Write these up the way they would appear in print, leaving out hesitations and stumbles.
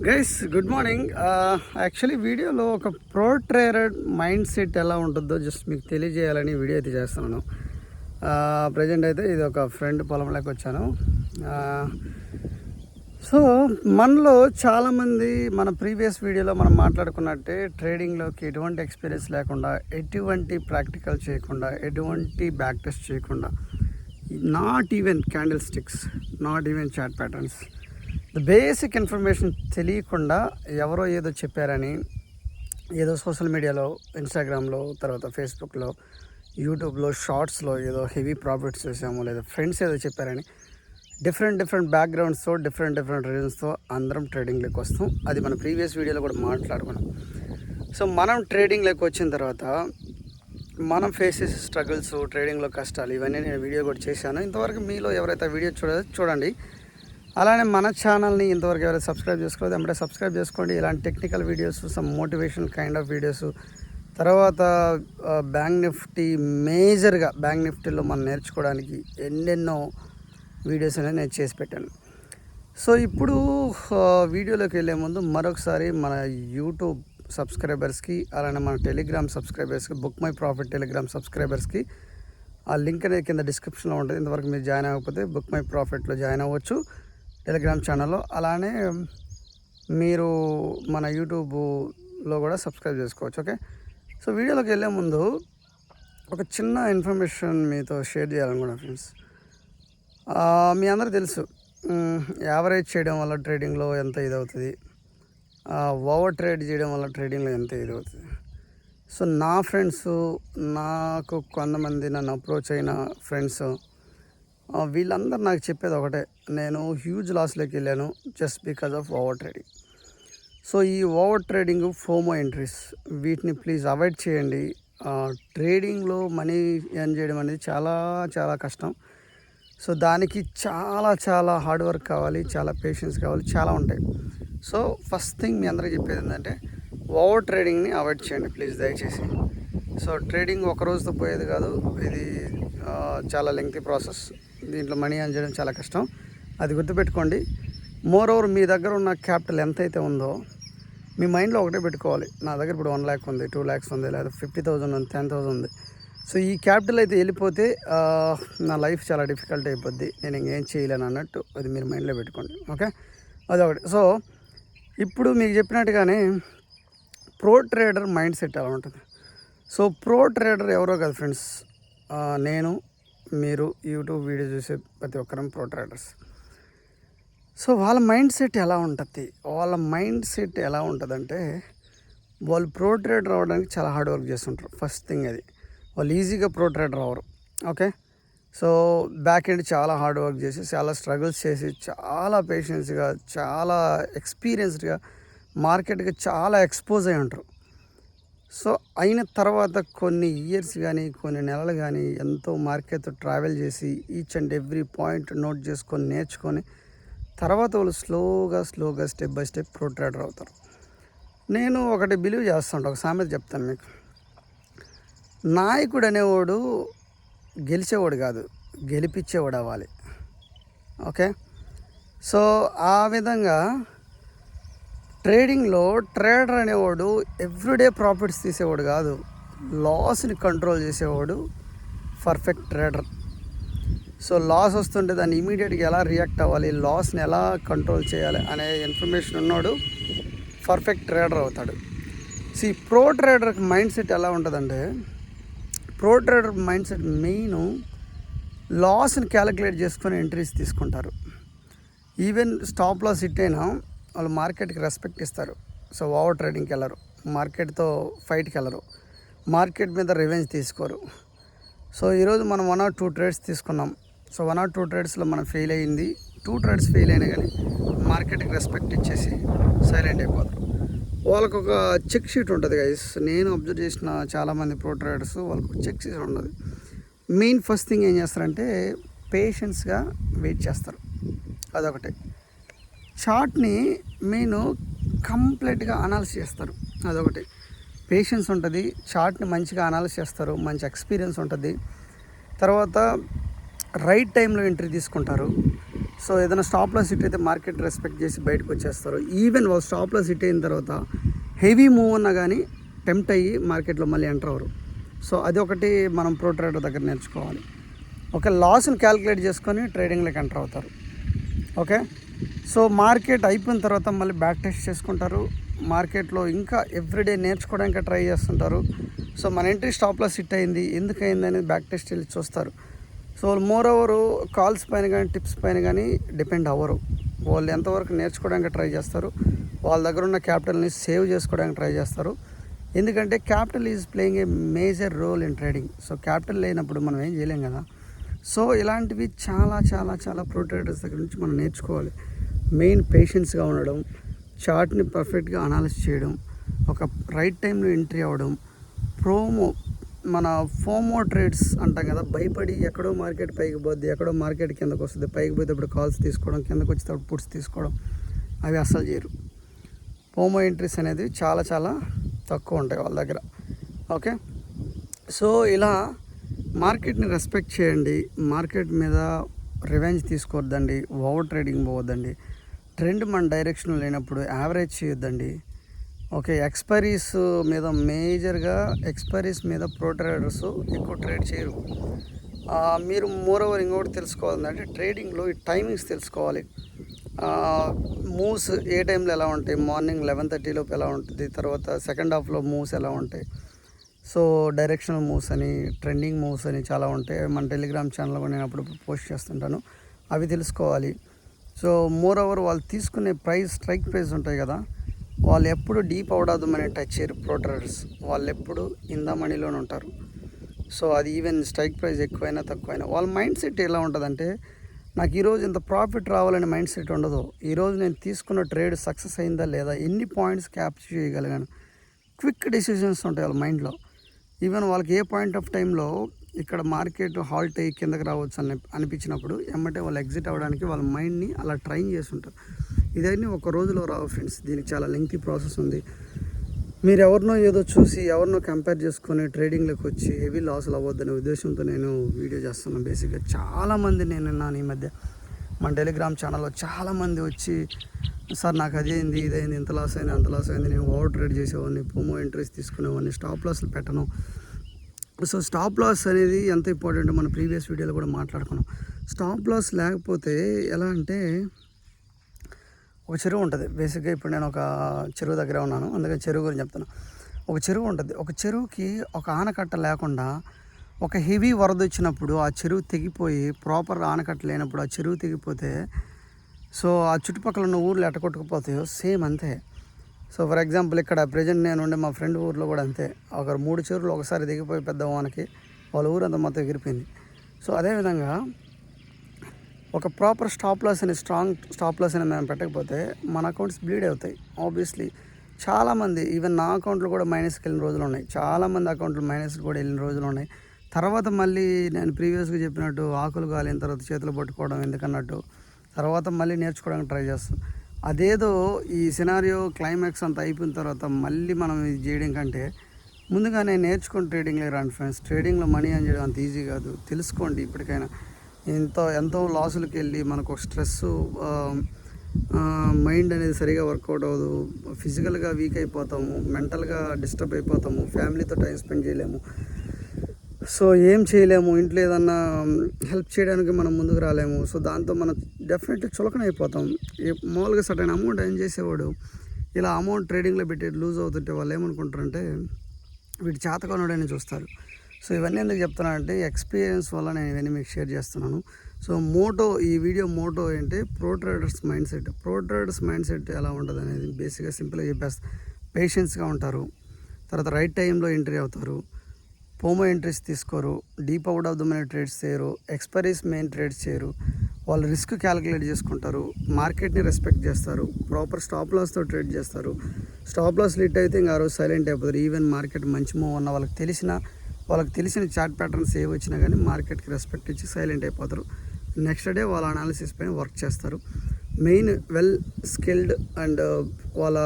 Guys good morning. Actually వీడియోలో ఒక pro trader mind set ఎలా ఉంటుందో జస్ట్ మీకు తెలియజేయాలని వీడియో అయితే చేస్తున్నాను. ప్రజెంట్ అయితే ఇది ఒక ఫ్రెండ్ పొలంలోకి వచ్చాను. సో మనలో చాలామంది మన ప్రీవియస్ వీడియోలో మనం మాట్లాడుకున్నట్టే ట్రేడింగ్లోకి ఎటువంటి ఎక్స్పీరియన్స్ లేకుండా, ఎటువంటి ప్రాక్టికల్ చేయకుండా, ఎటువంటి బ్యాక్ టెస్ట్ చేయకుండా, not even candlesticks, not even chart patterns, basic information తెలియకుండా ఎవరో ఏదో చెప్పారని, ఏదో సోషల్ మీడియాలో, ఇన్స్టాగ్రామ్లో, తర్వాత ఫేస్బుక్లో, యూట్యూబ్లో, షార్ట్స్లో ఏదో హెవీ ప్రాఫిట్స్ చేసాము, లేదా ఫ్రెండ్స్ ఏదో చెప్పారని డిఫరెంట్ బ్యాక్గ్రౌండ్స్తో, డిఫరెంట్ రీజన్స్తో అందరం ట్రేడింగ్లోకి వస్తాం. అది మన ప్రీవియస్ వీడియోలో కూడా మాట్లాడుకున్నాం. సో మనం ట్రేడింగ్లోకి వచ్చిన తర్వాత మనం ఫేస్ చేసే స్ట్రగుల్స్, ట్రేడింగ్లో కష్టాలు, ఇవన్నీ నేను వీడియో కూడా చేశాను. ఇంతవరకు మీలో ఎవరైతే వీడియో చూడండి. అలానే మన ఛానల్ని ఇంతవరకు ఎవరైతే సబ్స్క్రైబ్ చేసుకోలేదు అంటే సబ్స్క్రైబ్ చేసుకోండి. ఇలాంటి technical videos, some motivation kind of videos, తర్వాత బ్యాంక్ నిఫ్టీ, మేజర్గా బ్యాంక్ నిఫ్టీలో మనం నేర్చుకోవడానికి ఎన్నెన్నో వీడియోస్ అనేది నేను చేసి పెట్టాను. సో ఇప్పుడు వీడియోలోకి వెళ్ళే ముందు మరొకసారి మన యూట్యూబ్ సబ్స్క్రైబర్స్కి, అలానే మన టెలిగ్రామ్ సబ్స్క్రైబర్స్కి, బుక్ మై ప్రాఫిట్ టెలిగ్రామ్ సబ్స్క్రైబర్స్కి ఆ లింక్ అనేది కింద డిస్క్రిప్షన్లో ఉంటుంది. ఇంతవరకు మీరు జాయిన్ అవ్వకపోతే బుక్ మై ప్రాఫిట్లో జాయిన్ అవ్వచ్చు టెలిగ్రామ్ ఛానల్లో. అలానే మీరు మన యూట్యూబ్లో కూడా సబ్స్క్రైబ్ చేసుకోవచ్చు. ఓకే, సో వీడియోలోకి వెళ్ళే ముందు ఒక చిన్న ఇన్ఫర్మేషన్ మీతో షేర్ చేయాలనుకున్నాను ఫ్రెండ్స్. మీ అందరూ తెలుసు, యావరేజ్ చేయడం వల్ల ట్రేడింగ్లో ఎంత ఇదవుతుంది, ఓవర్ ట్రేడ్ చేయడం వల్ల ట్రేడింగ్లో ఎంత ఇదవుతుంది. సో నా ఫ్రెండ్స్, నాకు కొంతమంది నన్ను అప్రోచ్ అయిన ఫ్రెండ్స్, వీళ్ళందరూ నాకు చెప్పేది ఒకటే, నేను హ్యూజ్ లాస్లోకి వెళ్ళాను just because of over trading. So ఈ ఓవర్ ట్రేడింగ్, ఫోమో ఎంట్రీస్, వీటిని ప్లీజ్ అవాయిడ్ చేయండి. ట్రేడింగ్లో మనీ ఎర్న్ చేయడం అనేది చాలా కష్టం. సో దానికి చాలా హార్డ్ వర్క్ కావాలి, చాలా పేషెన్స్ కావాలి, చాలా ఉంటాయి. సో ఫస్ట్ థింగ్ మీ అందరికీ చెప్పేది ఏంటంటే, ఓవర్ ట్రేడింగ్ని అవాయిడ్ చేయండి ప్లీజ్, దయచేసి. సో ట్రేడింగ్ ఒక రోజుతో పోయేది కాదు, ఇది చాలా లెంగ్తీ ప్రాసెస్. దీంట్లో మనీ ఎర్న్ చేయడం చాలా కష్టం, అది గుర్తుపెట్టుకోండి. మోర్ ఓవర్ మీ దగ్గర ఉన్న క్యాపిటల్ ఎంతైతే ఉందో మీ మైండ్లో ఒకటే పెట్టుకోవాలి, నా దగ్గర ఇప్పుడు 1 lakh ఉంది, 2 lakhs ఉంది, లేదా 50,000 ఉంది, 10,000 ఉంది. సో ఈ క్యాపిటల్ అయితే వెళ్ళిపోతే నా లైఫ్ చాలా డిఫికల్ట్ అయిపోద్ది, నేను ఇంకేం చేయలేను అన్నట్టు అది మీరు మైండ్లో పెట్టుకోండి. ఓకే, అదొకటి. సో ఇప్పుడు మీకు చెప్పినట్టుగానే ప్రో ట్రేడర్ మైండ్ సెట్ ఎలా ఉంటుంది. సో ప్రో ట్రేడర్ ఎవరో కదా ఫ్రెండ్స్, నేను, మీరు, యూట్యూబ్ వీడియో చూసే ప్రతి ఒక్కరం ప్రో ట్రేడర్స్. సో వాళ్ళ మైండ్ సెట్ ఎలా ఉంటుంది, ఉంటుందంటే వాళ్ళు ప్రో ట్రేడర్ అవ్వడానికి చాలా హార్డ్ వర్క్ చేస్తుంటారు. ఫస్ట్ థింగ్ అది, వాళ్ళు ఈజీగా ప్రో ట్రేడర్ అవ్వరు. ఓకే, సో బ్యాక్ ఎండ్ చాలా హార్డ్ వర్క్ చేసి, చాలా స్ట్రగుల్స్ చేసి, చాలా పేషెన్స్గా, చాలా ఎక్స్పీరియన్స్డ్గా మార్కెట్కి చాలా ఎక్స్పోజ్ అయి ఉంటారు. సో అయిన తర్వాత కొన్ని ఇయర్స్ కానీ, కొన్ని నెలలు కానీ ఎంతో మార్కెట్తో ట్రావెల్ చేసి, each and every point note చేసుకొని, నేర్చుకొని, తర్వాత వాళ్ళు స్లోగా step by step pro trader అవుతారు. నేను ఒకటి బిలీవ్ చేస్తుంటా, ఒక సామెత చెప్తాను మీకు. నాయకుడు అనేవాడు గెలిచేవాడు కాదు, గెలిపించేవాడు అవ్వాలి. ఓకే, సో ఆ విధంగా ట్రేడింగ్లో ట్రేడర్ అనేవాడు ఎవ్రీడే ప్రాఫిట్స్ తీసేవాడు కాదు, లాస్ని కంట్రోల్ చేసేవాడు పర్ఫెక్ట్ ట్రేడర్. సో లాస్ వస్తుంటే దాన్ని ఇమీడియట్గా ఎలా రియాక్ట్ అవ్వాలి, లాస్ని ఎలా కంట్రోల్ చేయాలి అనే ఇన్ఫర్మేషన్ ఉన్నాడు పర్ఫెక్ట్ ట్రేడర్ అవుతాడు. సో ఈ ప్రో ట్రేడర్ మైండ్ సెట్ ఎలా ఉంటుందంటే, pro trader mind set main లాస్ని క్యాలిక్యులేట్ చేసుకొని ఎంట్రీస్ తీసుకుంటారు. ఈవెన్ స్టాప్ లాస్ హిట్ అయినా వాళ్ళు మార్కెట్కి రెస్పెక్ట్ ఇస్తారు. సో ఓవర్ ట్రేడింగ్కి వెళ్ళరు, మార్కెట్తో ఫైట్కి వెళ్ళరు, మార్కెట్ మీద రివెంజ్ తీసుకోరు. సో ఈరోజు మనం 1 or 2 ట్రేడ్స్ తీసుకున్నాం. సో 1 or 2 ట్రేడ్స్లో మనం ఫెయిల్ అయ్యింది, 2 ట్రేడ్స్ ఫెయిల్ అయినా కానీ మార్కెట్కి రెస్పెక్ట్ ఇచ్చేసి సైలెంట్ అయిపోతారు. వాళ్ళకు ఒక చెక్ షీట్ ఉంటుంది గైస్. నేను అబ్జర్వ్ చేసిన చాలామంది ప్రో ట్రేడర్స్ వాళ్ళకు చెక్ షీట్ ఉండదు. మెయిన్ ఫస్ట్ థింగ్ ఏం చేస్తారంటే పేషెన్స్గా వెయిట్ చేస్తారు, అదొకటి. చార్ట్ని మెయిన్ కంప్లీట్గా అనాలిసిస్ చేస్తారు, అదొకటి. పేషెన్స్ ఉంటుంది, చార్ట్ని మంచిగా అనాలిసిస్ చేస్తారు, మంచి ఎక్స్పీరియన్స్ ఉంటుంది. తర్వాత రైట్ టైంలో ఎంట్రీ తీసుకుంటారు. సో ఏదైనా స్టాప్ లాస్ హిట్ అయితే మార్కెట్ రెస్పెక్ట్ చేసి బయటకు వచ్చేస్తారు. ఈవెన్ వాళ్ళు స్టాప్ లాస్ హిట్ అయిన తర్వాత హెవీ మూవ్ ఉన్నా కానీ టెంప్ట్ అయ్యి మార్కెట్లో మళ్ళీ ఎంటర్ అవ్వరు. సో అది ఒకటి మనం ప్రో ట్రేడర్ దగ్గర నేర్చుకోవాలి. ఒక లాస్ని క్యాలిక్యులేట్ చేసుకొని ట్రేడింగ్లోకి ఎంటర్ అవుతారు. ఓకే, సో మార్కెట్ అయిపోయిన తర్వాత మళ్ళీ బ్యాక్ టెస్ట్ చేసుకుంటారు. మార్కెట్లో ఇంకా ఎవ్రీడే నేర్చుకోవడానికి ట్రై చేస్తుంటారు. సో మన ఎంట్రీ స్టాప్ లాస్ హిట్ అయింది, ఎందుకు అయింది అనేది బ్యాక్ టెస్ట్ వెళ్ళి చూస్తారు. సో వాళ్ళు మోర్ ఓవర్ కాల్స్ పైన కానీ టిప్స్ పైన కానీ డిపెండ్ అవ్వరు. వాళ్ళు ఎంతవరకు నేర్చుకోవడానికి ట్రై చేస్తారు, వాళ్ళ దగ్గర ఉన్న క్యాపిటల్ని సేవ్ చేసుకోవడానికి ట్రై చేస్తారు. ఎందుకంటే capital is playing a major role in trading. So capital లేనప్పుడు మనం ఏం చేయలేం కదా. సో ఇలాంటివి చాలా చాలా చాలా ప్రో ట్రేడర్స్ దగ్గర నుంచి మనం నేర్చుకోవాలి. మెయిన్ పేషెన్స్గా ఉండడం, చార్ట్ని పర్ఫెక్ట్గా అనాలిసిస్ చేయడం, ఒక రైట్ టైంలో ఎంట్రీ అవ్వడం, మన ఫోమో ట్రేడ్స్ అంటాం కదా, భయపడి ఎక్కడో మార్కెట్ పైకి పోద్ది, ఎక్కడో మార్కెట్ కిందకు వస్తుంది, పైకి పోయేటప్పుడు కాల్స్ తీసుకోవడం, కిందకు వచ్చేటప్పుడు పుట్స్ తీసుకోవడం, అవి అస్సలు చేయరు. ఫోమో ఎంట్రీస్ అనేది చాలా చాలా తక్కువ ఉంటాయి వాళ్ళ దగ్గర. ఓకే, సో ఇలా మార్కెట్ని రెస్పెక్ట్ చేయండి. మార్కెట్ మీద రివెంజ్ తీసుకోవద్దండి, ఓవర్ ట్రేడింగ్ పోవద్దండి. ట్రెండ్ మన డైరెక్షన్ లేనప్పుడు యావరేజ్ చేయొద్దండి. ఓకే, ఎక్స్పైరీస్ మీద ప్రో ట్రేడర్స్ ఎక్కువ ట్రేడ్ చేయరు. మీరు మోర్ ఓవర్ ఇంకొకటి తెలుసుకోవాలంటే ట్రేడింగ్లో ఈ టైమింగ్స్ తెలుసుకోవాలి. మూవ్స్ ఏ టైంలో ఎలా ఉంటాయి, మార్నింగ్ 11:30 లోపు ఎలా ఉంటుంది, తర్వాత సెకండ్ హాఫ్లో మూవ్స్ ఎలా ఉంటాయి. సో డైరెక్షనల్ మూవ్స్ అని, ట్రెండింగ్ మూవ్స్ అని చాలా ఉంటాయి. మన టెలిగ్రామ్ ఛానల్లో కూడా నేను అప్పుడప్పుడు పోస్ట్ చేస్తుంటాను, అవి తెలుసుకోవాలి. సో మోర్ ఓవర్ వాళ్ళు తీసుకునే స్ట్రైక్ ప్రైస్ ఉంటాయి కదా, వాళ్ళు ఎప్పుడు డీప్ అవడాదు మనీ టచ్ చేయరు ప్రో ట్రేడర్స్. వాళ్ళు ఎప్పుడు ఇన్ ద మనీలోనే ఉంటారు. సో అది ఈవెన్ స్ట్రైక్ ప్రైస్ ఎక్కువైనా తక్కువైనా వాళ్ళ మైండ్ సెట్ ఎలా ఉంటుందంటే, నాకు ఈరోజు ఇంత ప్రాఫిట్ రావాలనే మైండ్ సెట్ ఉండదు. ఈరోజు నేను తీసుకున్న ట్రేడ్ సక్సెస్ అయిందా లేదా, ఎన్ని పాయింట్స్ క్యాప్చర్ చేయగలిగాను, క్విక్ డెసిషన్స్ ఉంటాయి వాళ్ళ మైండ్లో. ఈవెన్ వాళ్ళకి ఏ పాయింట్ ఆఫ్ టైంలో ఇక్కడ మార్కెట్ హాల్ట్ అయ్యి కిందకి రావచ్చు అనిపించినప్పుడు ఎమ్మటే వాళ్ళు ఎగ్జిట్ అవ్వడానికి వాళ్ళ మైండ్ని అలా ట్రైన్ చేస్తుంటారు. ఇదన్నీ ఒక రోజులో రావు ఫ్రెండ్స్, దీనికి చాలా లెంగ్తీ ప్రాసెస్ ఉంది. మీరు ఎవరినో ఏదో చూసి ఎవరినో కంపేర్ చేసుకొని ట్రేడింగ్లోకి వచ్చి హెవీ లాసులు అవ్వద్దనే ఉద్దేశంతో నేను వీడియో చేస్తున్నాను. బేసిక్గా చాలామంది నేను విన్నాను ఈ మధ్య మన టెలిగ్రామ్ ఛానల్లో చాలామంది వచ్చి, సార్ నాకు అదేంది ఇదైంది, ఇంత లాస్ అయింది అంత లాస్ అయింది, నేను ఓవర్ ట్రేడ్ చేసేవాడిని, పోమో ఎంట్రీస్ తీసుకునేవాడిని, స్టాప్ లాస్లు పెట్టను. సో స్టాప్ లాస్ అనేది ఎంత ఇంపార్టెంట్ మన ప్రీవియస్ వీడియోలో కూడా మాట్లాడుకున్నాం. స్టాప్ లాస్ లేకపోతే ఎలా అంటే, ఒక చెరువు ఉంటుంది. బేసిక్గా ఇప్పుడు నేను ఒక చెరువు దగ్గర ఉన్నాను, అందుకని చెరువు గురించి చెప్తాను. ఒక చెరువు ఉంటుంది, ఒక చెరువుకి ఒక ఆనకట్ట లేకుండా ఒక హెవీ వరద వచ్చినప్పుడు ఆ చెరువు తెగిపోయి ప్రాపర్ ఆనకట్ట లేనప్పుడు ఆ చెరువు తెగిపోతే సో ఆ చుట్టుపక్కల ఉన్న ఊర్లు ఎట్టకొట్టుకుపోతాయో సేమ్ అంతే. సో ఫర్ ఎగ్జాంపుల్ ఇక్కడ ప్రజెంట్ నేను ఉండే మా ఫ్రెండ్ ఊర్లో కూడా అంతే, ఒక 3 చెరువులు ఒకసారి దిగిపోయి పెద్ద వానకి వాళ్ళ ఊరంతా మొత్తం ఎగిరిపోయింది. సో అదేవిధంగా ఒక ప్రాపర్ స్టాప్ లాస్ అని, స్ట్రాంగ్ స్టాప్ లాస్ అని మేము పెట్టకపోతే మన అకౌంట్స్ బ్లీడ్ అవుతాయి ఆబ్వియస్లీ. చాలామంది ఈవెన్ నా అకౌంట్లో కూడా మైనస్కి వెళ్ళిన రోజులు ఉన్నాయి, చాలామంది అకౌంట్లు మైనస్కి కూడా వెళ్ళిన రోజులు ఉన్నాయి. తర్వాత మళ్ళీ నేను ప్రీవియస్గా చెప్పినట్టు ఆకులు కాలిన తర్వాత చేతులు పట్టుకోవడం ఎందుకన్నట్టు తర్వాత మళ్ళీ నేర్చుకోవడానికి ట్రై చేస్తాం. అదేదో ఈ సినారియో క్లైమాక్స్ అంతా అయిపోయిన తర్వాత మళ్ళీ మనం ఇది చేయడం కంటే ముందుగానే నేర్చుకుని ట్రేడింగ్లో రండి ఫ్రెండ్స్. ట్రేడింగ్లో మనీ అని చేయడం అంత ఈజీ కాదు, తెలుసుకోండి. ఇప్పటికైనా ఎంతో లాసులకు వెళ్ళి మనకు ఒక స్ట్రెస్, మైండ్ అనేది సరిగా వర్కౌట్ అవ్వదు, ఫిజికల్గా వీక్ అయిపోతాము, మెంటల్గా డిస్టర్బ్ అయిపోతాము, ఫ్యామిలీతో టైం స్పెండ్ చేయలేము, సో ఏం చేయలేము, ఇంట్లో ఏదన్నా హెల్ప్ చేయడానికి మనం ముందుకు రాలేము. సో దాంతో మనం డెఫినెట్లీ చులకన అయిపోతాం. మామూలుగా సరైన అమౌంట్ ఏం చేసేవాడు ఇలా అమౌంట్ ట్రేడింగ్లో పెట్టి లూజ్ అవుతుంటే వాళ్ళు ఏమనుకుంటారంటే వీటి చేతకొనడని చూస్తారు. సో ఇవన్నీ ఎందుకు చెప్తున్నానంటే ఎక్స్పీరియన్స్ వల్ల నేను ఇవన్నీ మీకు షేర్ చేస్తున్నాను. సో ఈ వీడియో మోటో ఏంటంటే ప్రో ట్రేడర్స్ మైండ్ సెట్ ఎలా ఉంటుంది అనేది బేసిక్గా సింపుల్గా చెప్పేస్తాను. పేషెన్స్గా ఉంటారు, తర్వాత రైట్ టైంలో ఎంట్రీ అవుతారు, పోమో ఎంట్రీస్ తీసుకోరు, deep out of the money trades చేయరు, ఎక్స్పైరీస్ మెయిన్ ట్రేడ్స్ చేయరు, వాళ్ళు రిస్క్ క్యాలిక్యులేట్ చేసుకుంటారు, మార్కెట్ని రెస్పెక్ట్ చేస్తారు, ప్రాపర్ స్టాప్ లాస్తో ట్రేడ్ చేస్తారు. స్టాప్ లాస్ లిట్ అయితే ఇంకా ఆ రోజు సైలెంట్ అయిపోతారు. ఈవెన్ మార్కెట్ మంచి మూవ్ ఉన్న వాళ్ళకి తెలిసిన చార్ట్ ప్యాటర్న్స్ ఏ వచ్చినా కానీ మార్కెట్కి రెస్పెక్ట్ ఇచ్చి సైలెంట్ అయిపోతారు. నెక్స్ట్ డే వాళ్ళ అనాలిసిస్ పైన వర్క్ చేస్తారు. మెయిన్ వెల్ స్కిల్డ్ అండ్ వాళ్ళ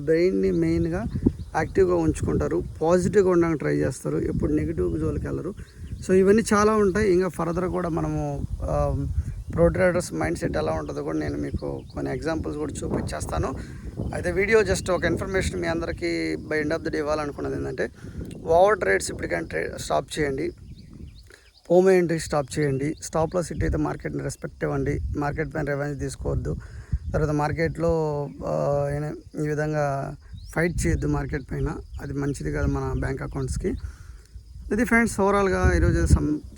బ్రెయిన్ని మెయిన్గా యాక్టివ్గా ఉంచుకుంటారు, పాజిటివ్గా ఉండడానికి ట్రై చేస్తారు, ఎప్పుడు నెగిటివ్ జోలికి వెళ్ళరు. సో ఇవన్నీ చాలా ఉంటాయి. ఇంకా ఫర్దర్ కూడా మనము ప్రో ట్రేడర్స్ మైండ్ సెట్ ఎలా ఉంటుందో కూడా నేను మీకు కొన్ని ఎగ్జాంపుల్స్ కూడా చూపించేస్తాను. అయితే వీడియో జస్ట్ ఒక ఇన్ఫర్మేషన్ మీ అందరికీ by end of the day ఇవ్వాలనుకున్నది ఏంటంటే, ఓవర్ ట్రేడ్స్ ఇప్పటికైనా స్టాప్ చేయండి, పోమో ఎంట్రీ స్టాప్ చేయండి, స్టాప్ లాస్ హిట్ అయితే మార్కెట్ని రెస్పెక్ట్ ఇవ్వండి, మార్కెట్ పైన రెవెన్యూ తీసుకోవద్దు, తర్వాత మార్కెట్లో ఈ విధంగా ఫైట్ చేయొద్దు మార్కెట్ పైన, అది మంచిది కాదు మన బ్యాంక్ అకౌంట్స్కి. ఇది ఫ్రెండ్స్ ఓవరాల్గా ఈరోజు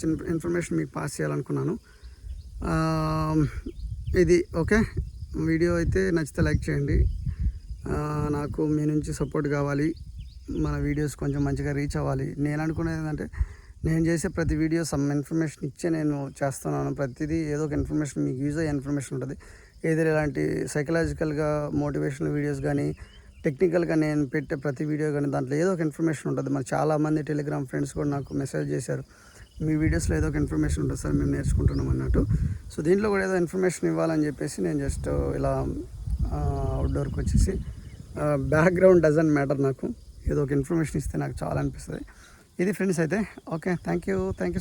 చిన్న ఇన్ఫర్మేషన్ మీకు పాస్ చేయాలనుకున్నాను. ఇది ఓకే. వీడియో అయితే నచ్చితే లైక్ చేయండి. నాకు మీ నుంచి సపోర్ట్ కావాలి, మన వీడియోస్ కొంచెం మంచిగా రీచ్ అవ్వాలి. నేను అనుకునేది ఏంటంటే, నేను చేసే ప్రతి వీడియో సమ్ ఇన్ఫర్మేషన్ ఇచ్చే నేను చేస్తున్నాను. ప్రతిదీ ఏదో ఒక ఇన్ఫర్మేషన్ మీకు యూజ్ అయ్యే ఇన్ఫర్మేషన్ ఉంటుంది. ఏదో ఇలాంటి సైకలాజికల్గా మోటివేషనల్ వీడియోస్ కానీ, టెక్నికల్గా నేను పెట్టే ప్రతి వీడియో కానీ దాంట్లో ఏదో ఒక ఇన్ఫర్మేషన్ ఉంటుంది. మరి చాలామంది టెలిగ్రామ్ ఫ్రెండ్స్ కూడా నాకు మెసేజ్ చేశారు, మీ వీడియోస్లో ఏదో ఒక ఇన్ఫర్మేషన్ ఉంటుంది సార్, మేము నేర్చుకుంటున్నాం అన్నట్టు. సో దీంట్లో కూడా ఏదో ఇన్ఫర్మేషన్ ఇవ్వాలని చెప్పేసి నేను జస్ట్ ఇలా అవుట్డోర్కి వచ్చేసి, బ్యాక్గ్రౌండ్ డజంట్ మ్యాటర్, నాకు ఏదో ఒక ఇన్ఫర్మేషన్ ఇస్తే నాకు చాలా అనిపిస్తుంది. ఇది ఫ్రెండ్స్ అయితే okay. Thank you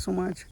so much.